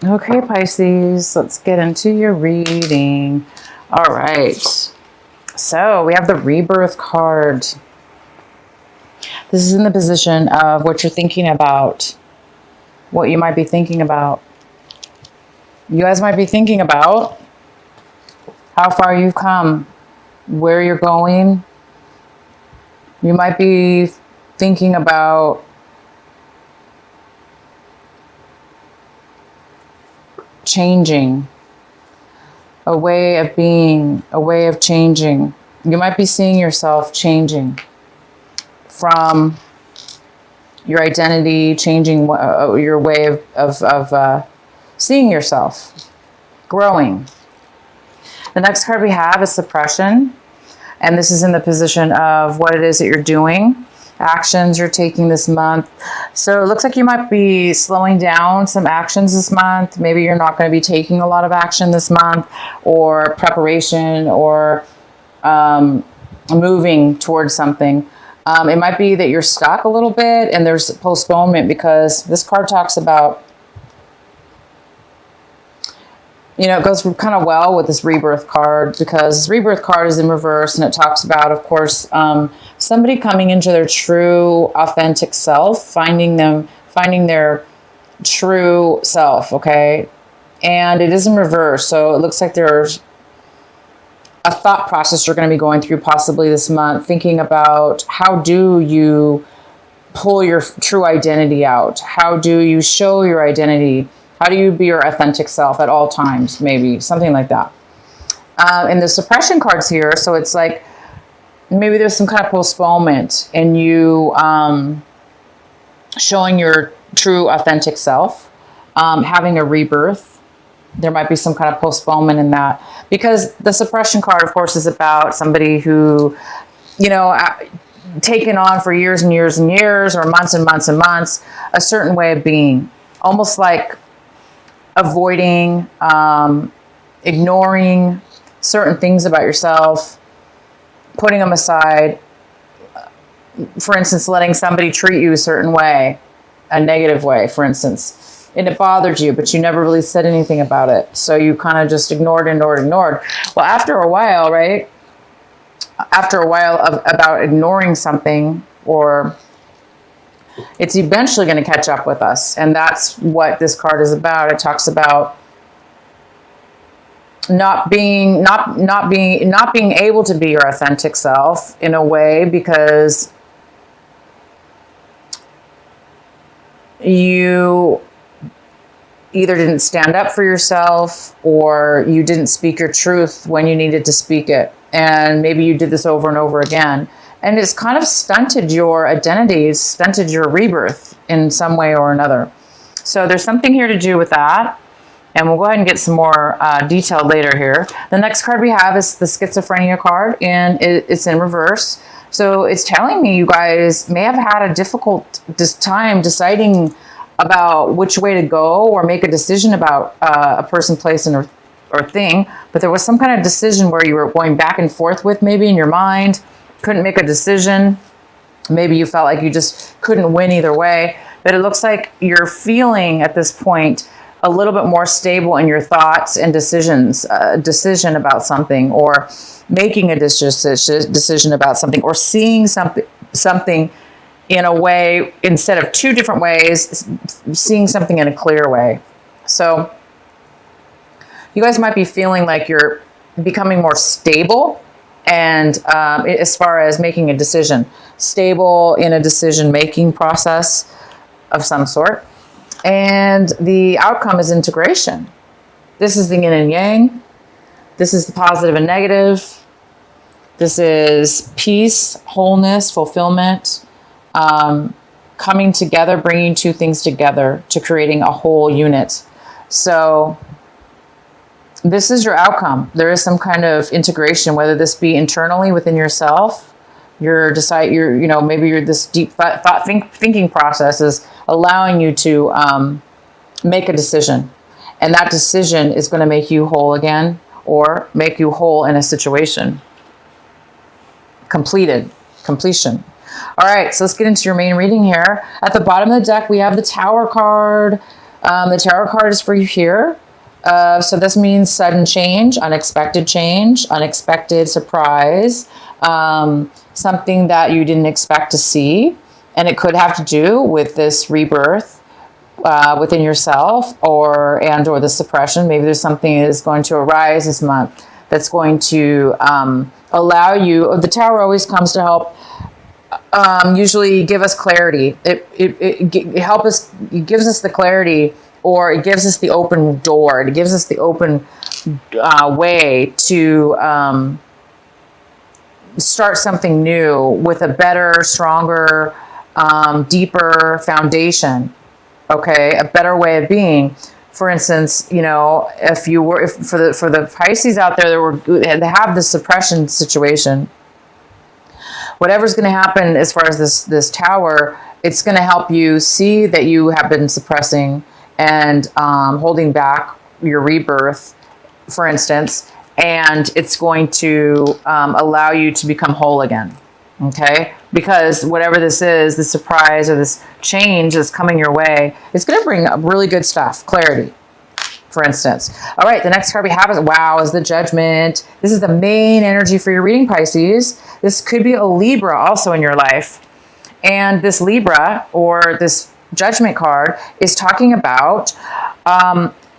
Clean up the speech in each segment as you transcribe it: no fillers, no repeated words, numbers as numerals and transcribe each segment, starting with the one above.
Okay, Pisces, let's get into your reading. All right. So we have the Rebirth card. This is in the position of what you're thinking about, what you might be thinking about. You guys might be thinking about how far you've come, where you're going. You might be thinking about changing, a way of being, a way of changing. You might be seeing yourself changing from your identity, changing your way of seeing yourself, growing. The next card we have is suppression. And this is in the position of what it is that you're doing, actions you're taking this month. So it looks like you might be slowing down some actions this month. Maybe you're not going to be taking a lot of action this month, or preparation, or moving towards something. It might be that you're stuck a little bit and there's postponement, because this card talks about, you know, it goes kind of well with this rebirth card, because this rebirth card is in reverse, and it talks about, of course, somebody coming into their true, authentic self, finding their true self, okay? And it is in reverse, so it looks like there's a thought process you're going to be going through possibly this month, thinking about how do you pull your true identity out? How do you show your identity? How do you be your authentic self at all times? Maybe something like that. And the suppression cards here, so it's like maybe there's some kind of postponement in you showing your true authentic self, having a rebirth. There might be some kind of postponement in that, because the suppression card, of course, is about somebody who, you know, taken on for years and years and years, or months and months and months, a certain way of being, almost like avoiding, ignoring certain things about yourself, putting them aside. For instance, letting somebody treat you a certain way, a negative way, for instance, and it bothered you, but you never really said anything about it. So you kind of just ignored. Well, after a while, right? After a while about ignoring something, or it's eventually going to catch up with us. And that's what this card is about. It talks about not being able to be your authentic self in a way, because you either didn't stand up for yourself, or you didn't speak your truth when you needed to speak it. And maybe you did this over and over again. And it's kind of stunted your identity, stunted your rebirth in some way or another. So there's something here to do with that. And we'll go ahead and get some more detail later here. The next card we have is the schizophrenia card, and it's in reverse. So it's telling me you guys may have had a difficult time deciding about which way to go, or make a decision about a person, place, or thing. But there was some kind of decision where you were going back and forth with, maybe in your mind. Couldn't make a decision. Maybe you felt like you just couldn't win either way. But it looks like you're feeling at this point a little bit more stable in your thoughts and decisions, decision about something, or making a decision about something, or seeing something in a way, instead of two different ways, seeing something in a clear way. So you guys might be feeling like you're becoming more stable, and as far as making a decision, stable in a decision-making process of some sort. And the outcome is integration. This is the yin and yang. This is the positive and negative. This is peace, wholeness, fulfillment, coming together, bringing two things together to creating a whole unit. So this is your outcome. There is some kind of integration, whether this be internally within yourself, maybe this deep thinking process is allowing you to make a decision, and that decision is going to make you whole again, or make you whole in a situation. Completion. All right, so let's get into your main reading here. At the bottom of the deck, we have the Tower card. The tarot card is for you here. So this means sudden change, unexpected surprise, something that you didn't expect to see. And it could have to do with this rebirth within yourself or the suppression. Maybe there's something that is going to arise this month that's going to allow you. The Tower always comes to help usually give us clarity. It gives us the clarity, or it gives us the open door. It gives us the open way to start something new with a better, stronger, deeper foundation. Okay, a better way of being. For instance, for the Pisces out there that have this suppression situation, whatever's going to happen as far as this Tower, it's going to help you see that you have been suppressing and holding back your rebirth, for instance, and it's going to allow you to become whole again. Okay, because whatever this is, the surprise or this change that's coming your way, it's going to bring up really good stuff, clarity, for instance. All right, the next card we have is the Judgment. This is the main energy for your reading, Pisces. This could be a Libra also in your life. And this Libra, or this Judgment card, is talking about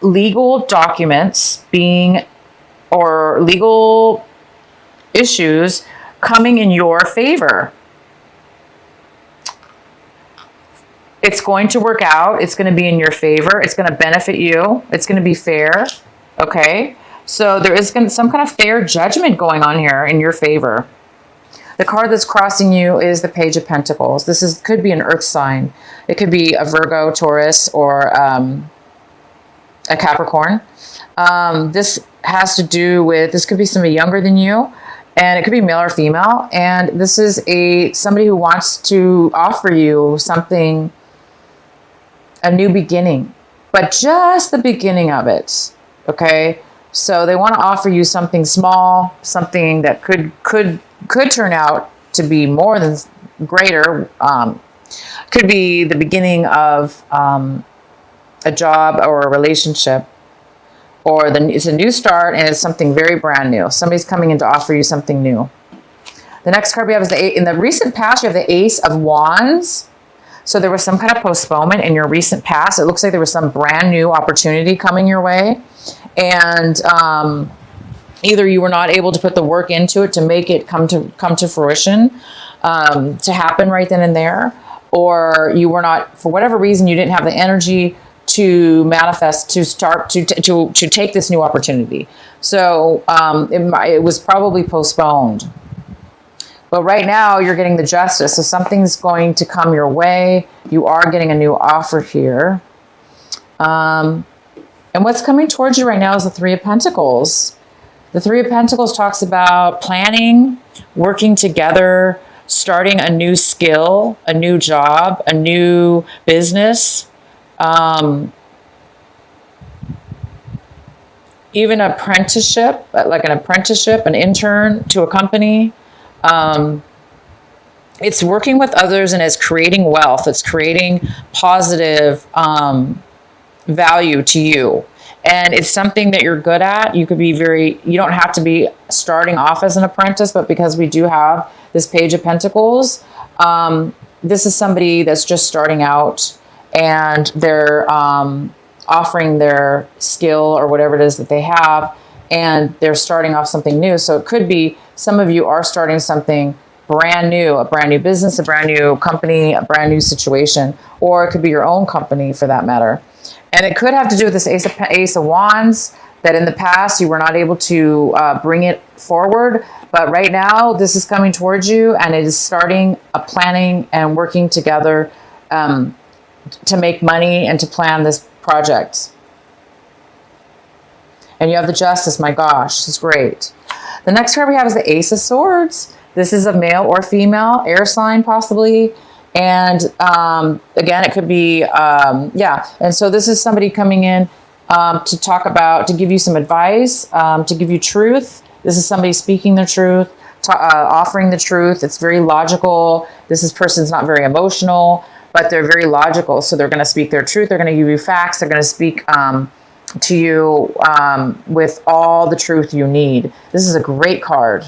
legal documents or legal issues coming in your favor. It's going to work out. It's going to be in your favor. It's going to benefit you. It's going to be fair. Okay? So there is some kind of fair judgment going on here in your favor. The card that's crossing you is the Page of Pentacles. This could be an earth sign. It could be a Virgo, Taurus, or a Capricorn. This has to do with, this could be somebody younger than you, and it could be male or female. And this is somebody who wants to offer you something, a new beginning, but just the beginning of it. Okay. So they want to offer you something small, something that could turn out to be more than greater. Could be the beginning of a job or a relationship, or it's a new start and it's something very brand new. Somebody's coming in to offer you something new. The next card we have is in the recent past, you have the Ace of Wands. So there was some kind of postponement in your recent past. It looks like there was some brand new opportunity coming your way. And either you were not able to put the work into it to make it come to fruition, to happen right then and there, or you were not, for whatever reason, you didn't have the energy to manifest, to start to take this new opportunity. So it was probably postponed. But right now you're getting the Justice. So something's going to come your way. You are getting a new offer here. And what's coming towards you right now is the Three of Pentacles. The Three of Pentacles talks about planning, working together, starting a new skill, a new job, a new business. Even apprenticeship, like an apprenticeship, an intern to a company. It's working with others and it's creating wealth. It's creating positive value to you. And it's something that you're good at. You don't have to be starting off as an apprentice, but because we do have this Page of Pentacles, this is somebody that's just starting out and they're offering their skill or whatever it is that they have, and they're starting off something new. So it could be some of you are starting something brand new, a brand new business, a brand new company, a brand new situation, or it could be your own company for that matter. And it could have to do with this Ace of Wands, that in the past you were not able to bring it forward. But right now this is coming towards you, and it is starting a planning and working together to make money and to plan this project. And you have the Justice. My gosh, it's great. The next card we have is the Ace of Swords. This is a male or female, air sign possibly. And again, it could be, And so this is somebody coming in to give you some advice, to give you truth. This is somebody speaking the truth, offering the truth. It's very logical. This person's not very emotional. but they're very logical. So they're going to speak their truth. They're going to give you facts. They're going to speak to you with all the truth you need. This is a great card.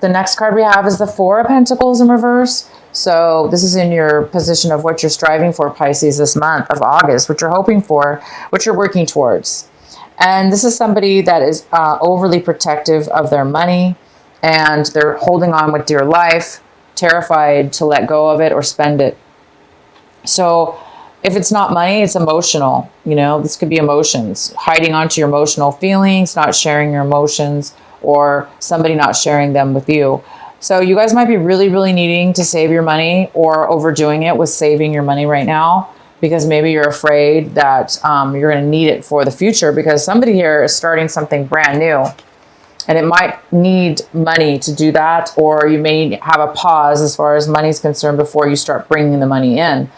The next card we have is the Four of Pentacles in reverse. So this is in your position of what you're striving for, Pisces, this month of August, what you're hoping for, what you're working towards. And this is somebody that is overly protective of their money, and they're holding on with dear life, terrified to let go of it or spend it. So if it's not money, it's emotional. You know, this could be emotions, hiding onto your emotional feelings, not sharing your emotions, or somebody not sharing them with you. So you guys might be really, really needing to save your money, or overdoing it with saving your money right now, because maybe you're afraid that you're going to need it for the future, because somebody here is starting something brand new. And it might need money to do that, or you may have a pause as far as money is concerned before you start bringing the money in,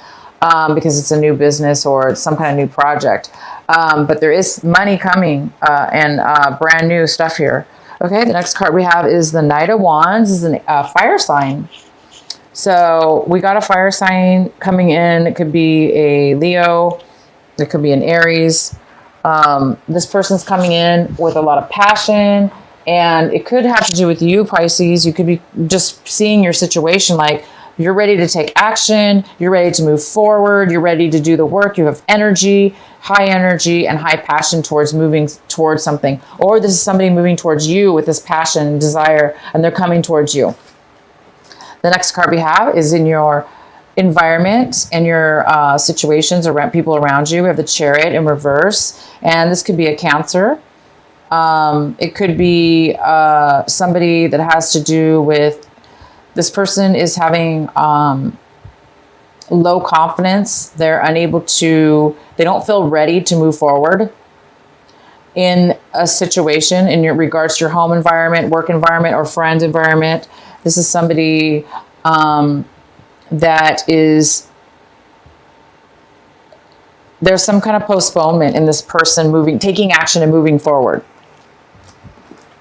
because it's a new business or it's some kind of new project. But there is money coming and brand new stuff here. Okay, the next card we have is the Knight of Wands. This is a fire sign. So we got a fire sign coming in. It could be a Leo. It could be an Aries. This person's coming in with a lot of passion. And it could have to do with you, Pisces. You could be just seeing your situation like you're ready to take action. You're ready to move forward. You're ready to do the work. You have energy, high energy, and high passion towards moving towards something. Or this is somebody moving towards you with this passion and desire, and they're coming towards you. The next card we have is in your environment and your situations around people around you. We have the Chariot in reverse, and this could be a Cancer. It could be somebody that has to do with, this person is having low confidence. They're unable to, they don't feel ready to move forward in a situation in your regards to your home environment, work environment, or friend environment. This is somebody that is, there's some kind of postponement in this person taking action and moving forward.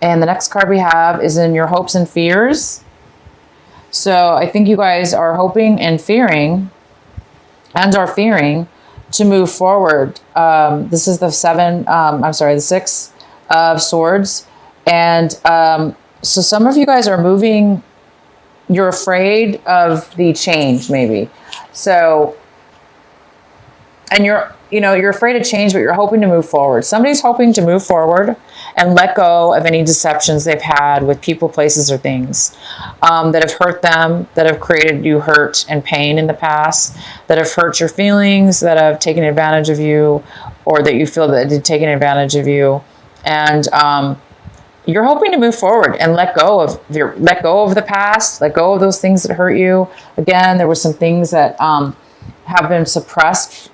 And the next card we have is in your hopes and fears. So I think you guys are hoping and fearing, to move forward. This is the the Six of Swords. And so some of you guys are moving, you're afraid of the change maybe. So, and you're afraid of change, but you're hoping to move forward. Somebody's hoping to move forward and let go of any deceptions they've had with people, places, or things that have hurt them, that have created you hurt and pain in the past, that have hurt your feelings, that have taken advantage of you, or that you feel that they've taken advantage of you. And you're hoping to move forward and let go of the past, let go of those things that hurt you. Again, there were some things that have been suppressed,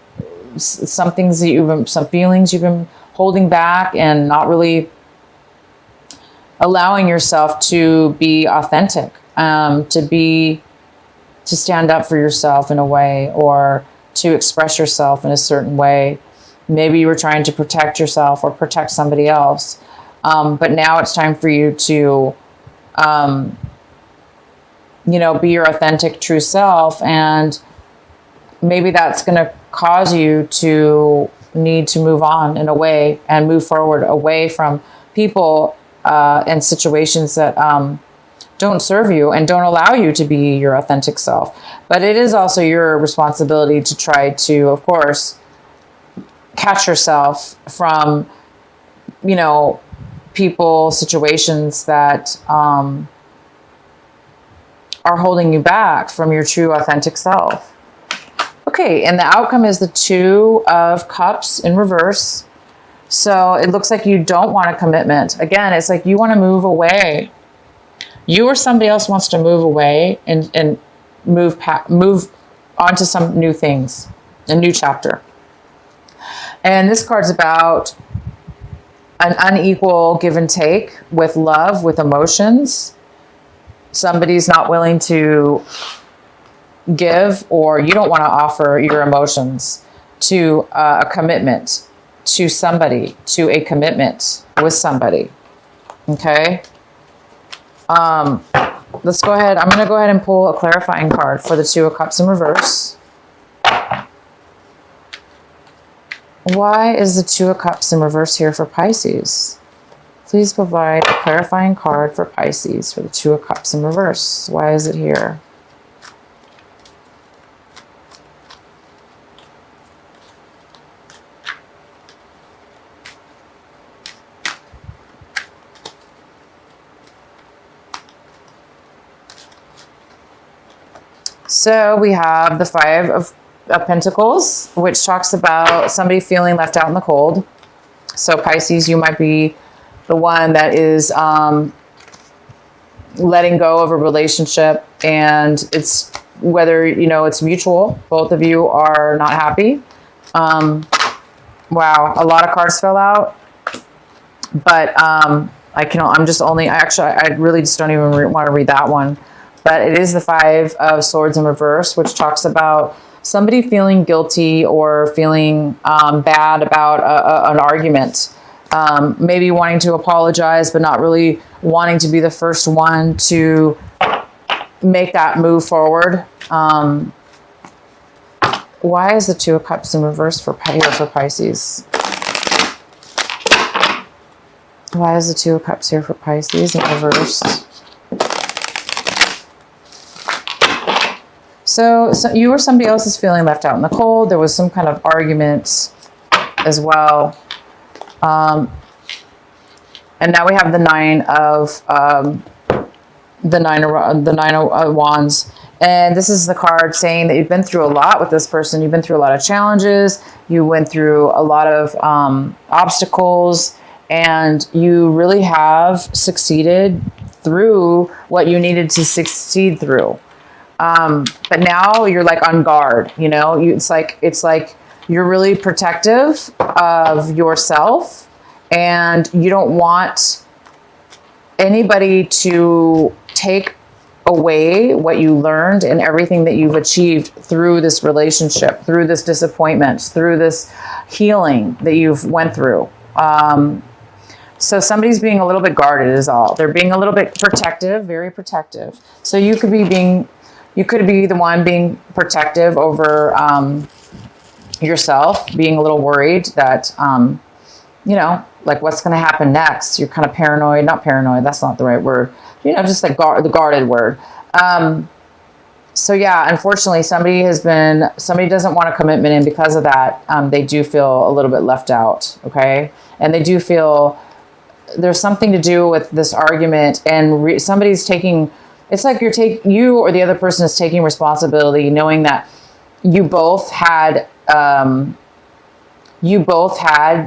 some feelings you've been holding back and not really allowing yourself to be authentic, to stand up for yourself in a way, or to express yourself in a certain way. Maybe you were trying to protect yourself or protect somebody else. But now it's time for you to, be your authentic, true self. And maybe that's going to cause you to need to move on in a way and move forward away from people and situations that don't serve you and don't allow you to be your authentic self. But it is also your responsibility to try to, of course, catch yourself from, people, situations that are holding you back from your true authentic self. Okay, and the outcome is the Two of Cups in reverse. So it looks like you don't want a commitment. Again, it's like you want to move away. You or somebody else wants to move away and move on to some new things, a new chapter. And this card's about an unequal give and take with love, with emotions. Somebody's not willing to give, or you don't want to offer your emotions to a commitment to somebody, to a commitment with somebody. Okay. let's go ahead. I'm going to go ahead and pull a clarifying card for the Two of Cups in reverse. Why is the Two of Cups in reverse here for Pisces? Please provide a clarifying card for Pisces for the Two of Cups in reverse. Why is it here? So we have the Five of Pentacles, which talks about somebody feeling left out in the cold. So Pisces, you might be the one that is letting go of a relationship, and it's whether, you know, it's mutual. Both of you are not happy. Wow, a lot of cards fell out, but I really just don't even want to read that one. But it is the Five of Swords in reverse, which talks about somebody feeling guilty or feeling bad about an argument. Maybe wanting to apologize, but not really wanting to be the first one to make that move forward. Why is the Two of Cups in reverse for Pisces? Why is the Two of Cups here for Pisces in reverse? So you or somebody else is feeling left out in the cold. There was some kind of argument as well. And now we have the Nine of Wands. And this is the card saying that you've been through a lot with this person. You've been through a lot of challenges. You went through a lot of obstacles, and you really have succeeded through what you needed to succeed through. But now you're like on guard, you know, it's like you're really protective of yourself, and you don't want anybody to take away what you learned and everything that you've achieved through this relationship, through this disappointment, through this healing that you've went through. So somebody's being a little bit guarded is all. They're being a little bit protective, very protective. So you could be the one being protective over yourself, being a little worried that, you know, like what's going to happen next. You're kind of paranoid, not paranoid, that's not the right word. You know, just like the guarded word. So yeah, unfortunately, somebody doesn't want a commitment, and because of that, they do feel a little bit left out, okay? And they do feel there's something to do with this argument, and somebody's taking, it's like you or the other person is taking responsibility, knowing that you both had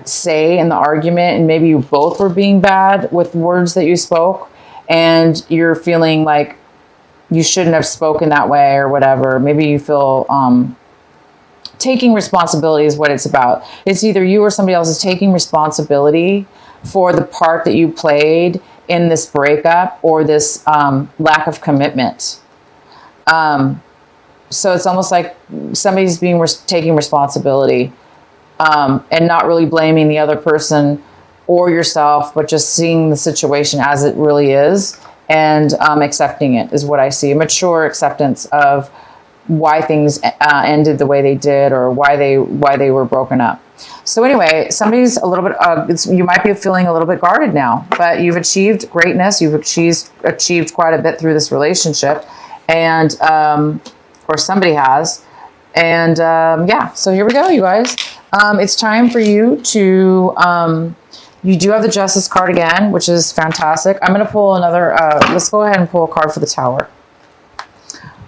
say in the argument, and maybe you both were being bad with words that you spoke, and you're feeling like you shouldn't have spoken that way or whatever. Maybe you feel taking responsibility is what it's about. It's either you or somebody else is taking responsibility for the part that you played in this breakup or this lack of commitment. So it's almost like somebody's taking responsibility and not really blaming the other person or yourself, but just seeing the situation as it really is and accepting it is what I see. A mature acceptance of why things ended the way they did, or why they were broken up. So anyway, somebody's a little bit, you might be feeling a little bit guarded now, but you've achieved greatness. You've achieved quite a bit through this relationship, and, or somebody has. And yeah, so here we go, you guys. It's time for you to, you do have the Justice card again, which is fantastic. I'm going to pull another, let's go ahead and pull a card for the Tower.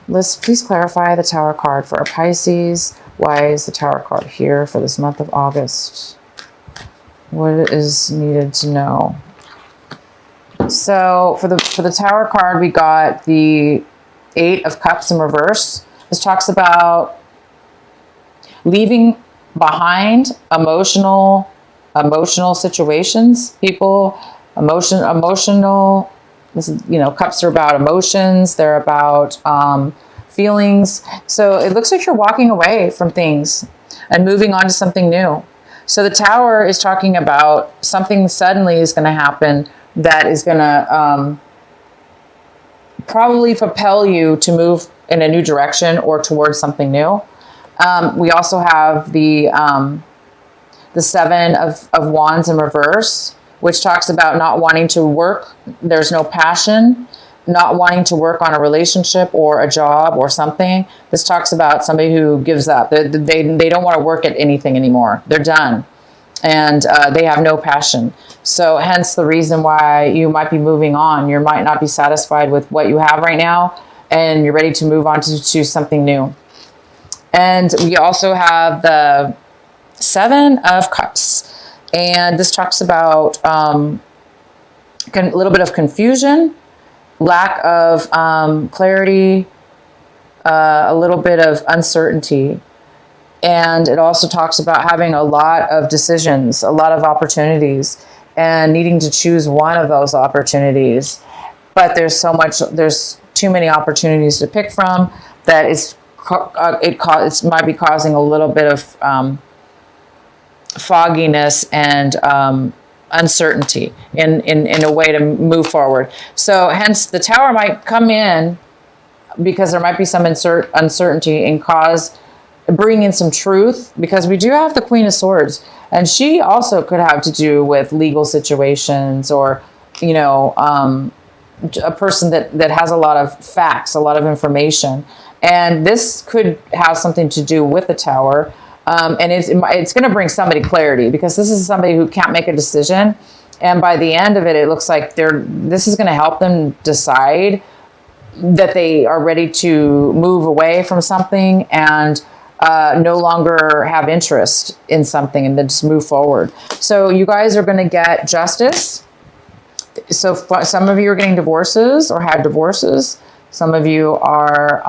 Let's please clarify the Tower card for our Pisces. Why is the Tower card here for this month of August? What is needed to know? So for the Tower card, we got the Eight of Cups in reverse. This talks about leaving behind emotional situations, people, emotional. This is, you know, cups are about emotions. They're about feelings. So it looks like you're walking away from things and moving on to something new. So the Tower is talking about something suddenly is going to happen that is going to probably propel you to move in a new direction or towards something new. We also have the Seven of Wands in reverse, which talks about not wanting to work. There's no passion, not wanting to work on a relationship or a job or something. This talks about somebody who gives up. They don't want to work at anything anymore. They're done. And they have no passion. So hence the reason why you might be moving on. You might not be satisfied with what you have right now, and you're ready to move on to something new. And we also have the Seven of Cups. And this talks about a little bit of confusion, lack of clarity, a little bit of uncertainty. And it also talks about having a lot of decisions, a lot of opportunities, and needing to choose one of those opportunities. But there's too many opportunities to pick from that it might be causing a little bit of fogginess and uncertainty in a way to move forward. So hence the Tower might come in because there might be some uncertainty and bring in some truth, because we do have the Queen of Swords, and she also could have to do with legal situations, or a person that has a lot of facts, a lot of information, and this could have something to do with the Tower. And it's going to bring somebody clarity, because this is somebody who can't make a decision, and by the end of it, it looks like this is going to help them decide that they are ready to move away from something and no longer have interest in something, and then just move forward. So you guys are going to get justice. So some of you are getting divorces or had divorces. Some of you are,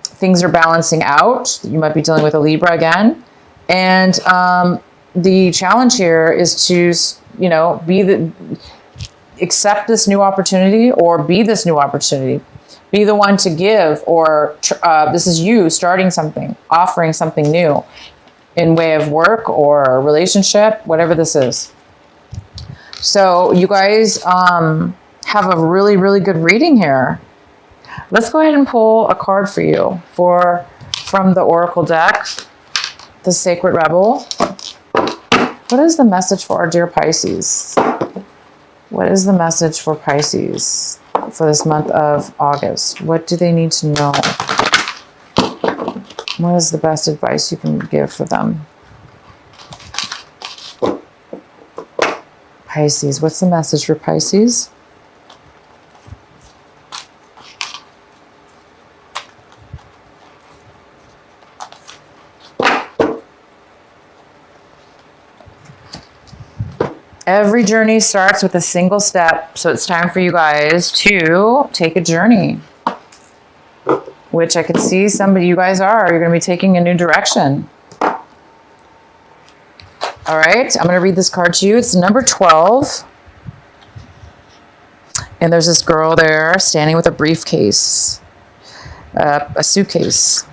things are balancing out. You might be dealing with a Libra again. And the challenge here is to, accept this new opportunity, or be this new opportunity. Be the one to give, or this is you starting something, offering something new in way of work or relationship, whatever this is. So you guys have a really, really good reading here. Let's go ahead and pull a card for you from the Oracle deck, the Sacred Rebel. What is the message for our dear Pisces? What is the message for Pisces for this month of August? What do they need to know? What is the best advice you can give for them? Pisces, what's the message for Pisces? Every journey starts with a single step, so it's time for you guys to take a journey, which I can see you guys are. You're going to be taking a new direction. All right, I'm going to read this card to you. It's number 12. And there's this girl there standing with a briefcase, a suitcase,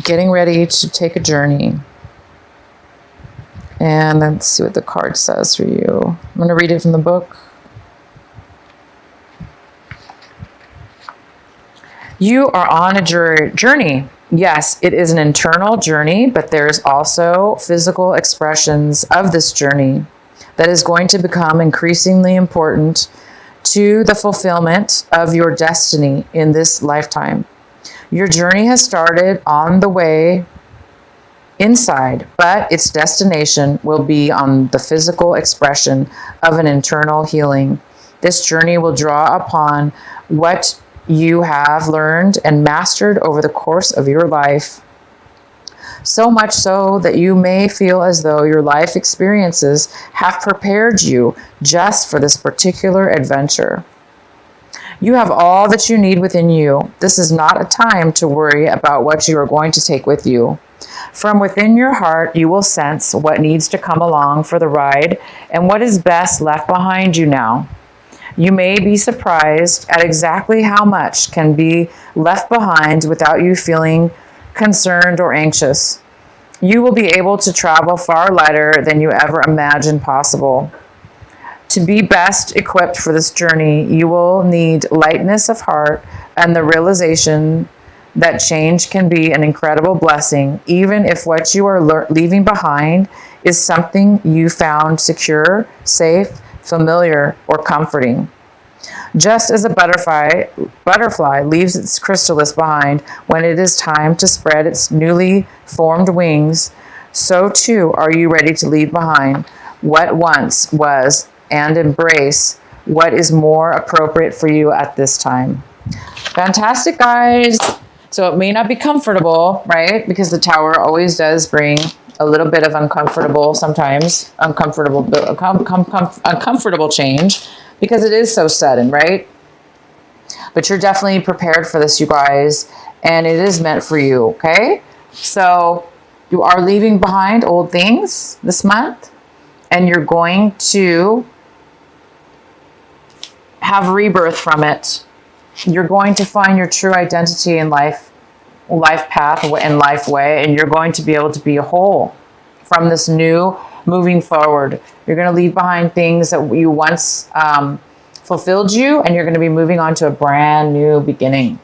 getting ready to take a journey. And let's see what the card says for you. I'm going to read it from the book. You are on a journey. Yes, it is an internal journey, but there's also physical expressions of this journey that is going to become increasingly important to the fulfillment of your destiny in this lifetime. Your journey has started on the way inside, but its destination will be on the physical expression of an internal healing. This journey will draw upon what you have learned and mastered over the course of your life, so much so that you may feel as though your life experiences have prepared you just for this particular adventure. You have all that you need within you. This is not a time to worry about what you are going to take with you. From within your heart, you will sense what needs to come along for the ride and what is best left behind you now. You may be surprised at exactly how much can be left behind without you feeling concerned or anxious. You will be able to travel far lighter than you ever imagined possible. To be best equipped for this journey, you will need lightness of heart and the realization that change can be an incredible blessing, even if what you are leaving behind is something you found secure, safe, familiar, or comforting. Just as a butterfly leaves its chrysalis behind when it is time to spread its newly formed wings, so too are you ready to leave behind what once was and embrace what is more appropriate for you at this time. Fantastic, guys. So it may not be comfortable, right? Because the Tower always does bring a little bit of uncomfortable change because it is so sudden, right? But you're definitely prepared for this, you guys, and it is meant for you, okay? So you are leaving behind old things this month, and you're going to have rebirth from it. You're going to find your true identity in life path and life way, and you're going to be able to be whole from this new moving forward. You're going to leave behind things that you once fulfilled you, and you're going to be moving on to a brand new beginning.